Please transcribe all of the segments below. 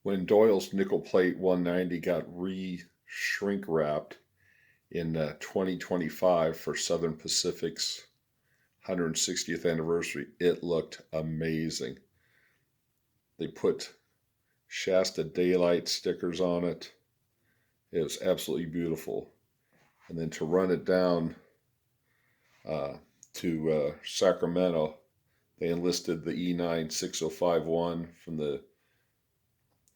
When Doyle's nickel plate 190 got shrink wrapped in 2025 for Southern Pacific's 160th anniversary, it looked amazing. They put Shasta Daylight stickers on it. It was absolutely beautiful. And then to run it down to Sacramento, they enlisted the E9 6051 from the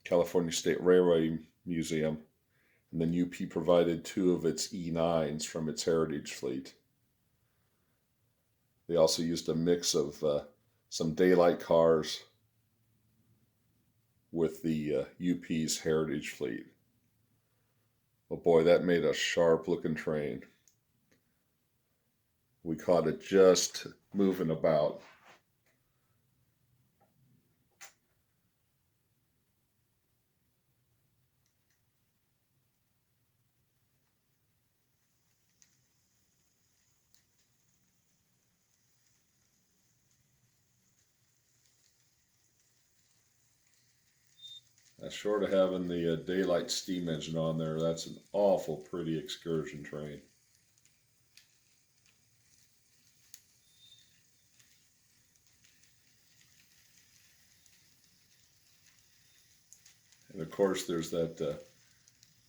California State Railway Museum, and then UP provided 2 of its E9s from its heritage fleet. They also used a mix of some daylight cars with the UP's heritage fleet. Oh boy, that made a sharp looking train. We caught it just moving about. Short of having the daylight steam engine on there, that's an awful pretty excursion train. And of course, there's that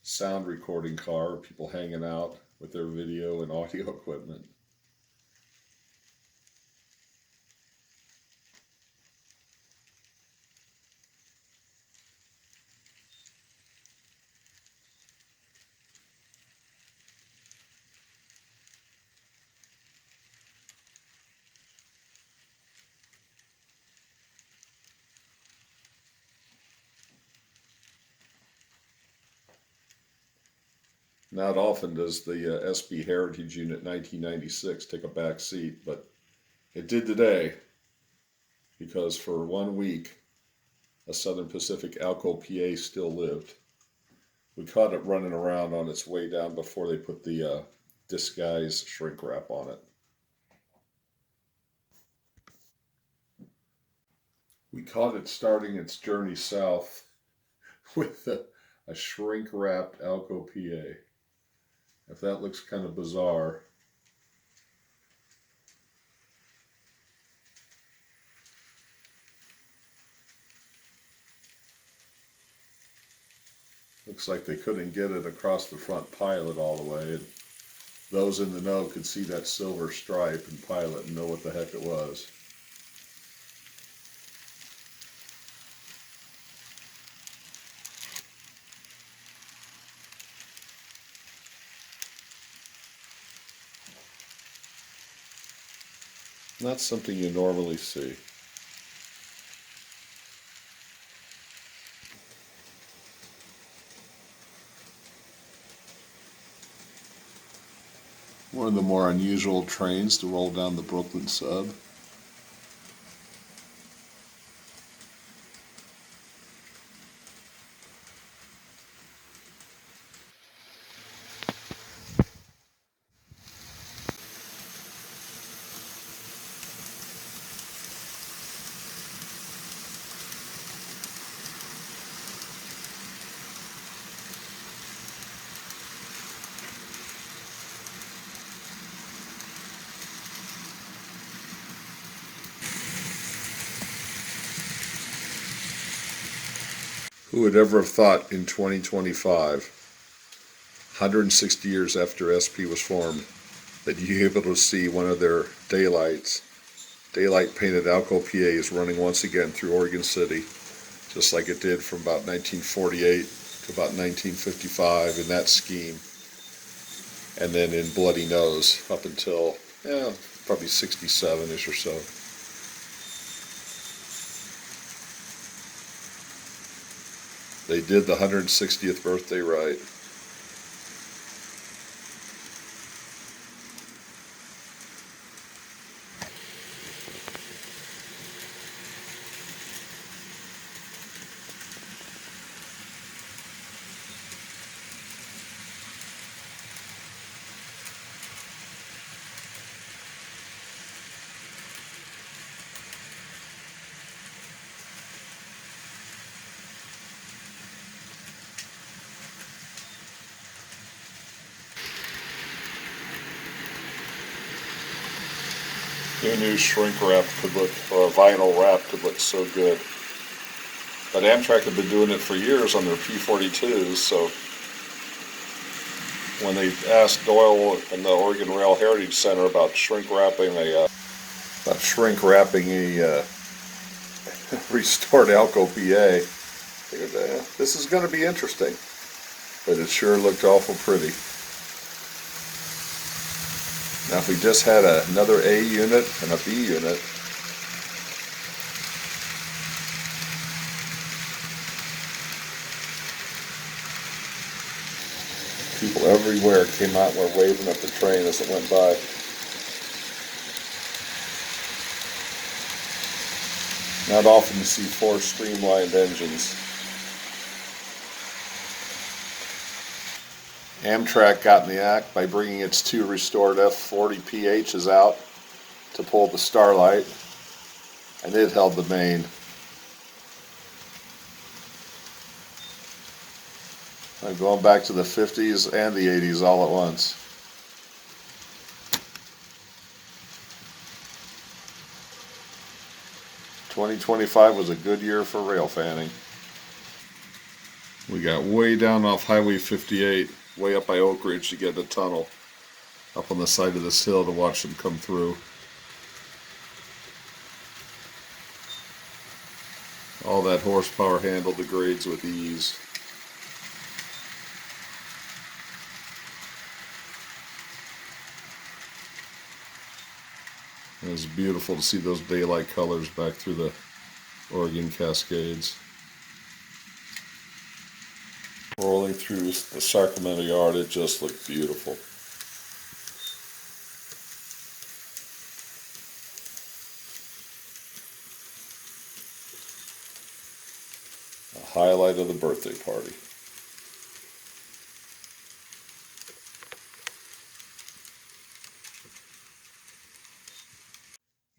sound recording car, people hanging out with their video and audio equipment. Not often does the SB Heritage Unit 1996 take a back seat, but it did today, because for 1 week, a Southern Pacific Alco PA still lived. We caught it running around on its way down before they put the disguise shrink wrap on it. We caught it starting its journey south with a shrink wrapped Alco PA. If that looks kind of bizarre. Looks like they couldn't get it across the front pilot all the way. And those in the know could see that silver stripe and pilot and know what the heck it was. Not something you normally see. One of the more unusual trains to roll down the Brooklyn sub. Who would ever have thought in 2025, 160 years after SP was formed, that you'd be able to see one of their daylight painted Alco PAs running once again through Oregon City, just like it did from about 1948 to about 1955 in that scheme, and then in Bloody Nose up until probably 67-ish or so. They did the 160th birthday right. Who knew shrink wrap could look, or a vinyl wrap could look so good? But Amtrak had been doing it for years on their P42s, so when they asked Doyle and the Oregon Rail Heritage Center about shrink wrapping a restored Alco PA, I figured, this is going to be interesting. But it sure looked awful pretty. Now if we just had another A unit and a B unit, people everywhere came out and were waving at the train as it went by. Not often you see four streamlined engines. Amtrak got in the act by bringing its two restored F40PHs out to pull the Starlight, and it held the main. I'm going back to the 50s and the 80s all at once. "2025 was a good year for rail fanning." We got way down off Highway 58, way up by Oak Ridge to get the tunnel, up on the side of this hill to watch them come through. All that horsepower handled the grades with ease. It was beautiful to see those daylight colors back through the Oregon Cascades. Rolling through the Sacramento yard, it just looked beautiful. A highlight of the birthday party.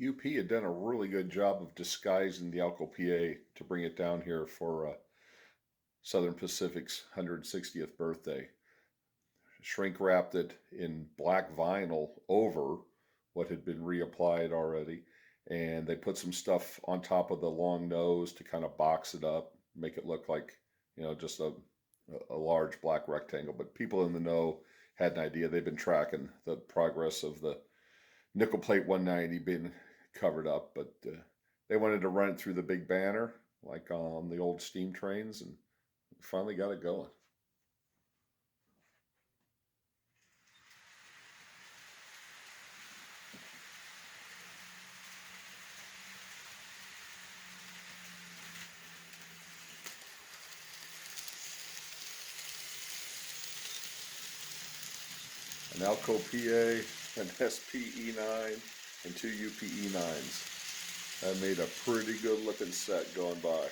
UP had done a really good job of disguising the Alco PA to bring it down here for Southern Pacific's 160th birthday. Shrink wrapped it in black vinyl over what had been reapplied already, and they put some stuff on top of the long nose to kind of box it up, make it look like, just a large black rectangle. But people in the know had an idea. They've been tracking the progress of the nickel plate 190 being covered up, but they wanted to run it through the big banner like on the old steam trains, and finally got it going. An Alco PA, an SPE9, and two UPE9s. That made a pretty good looking set going by.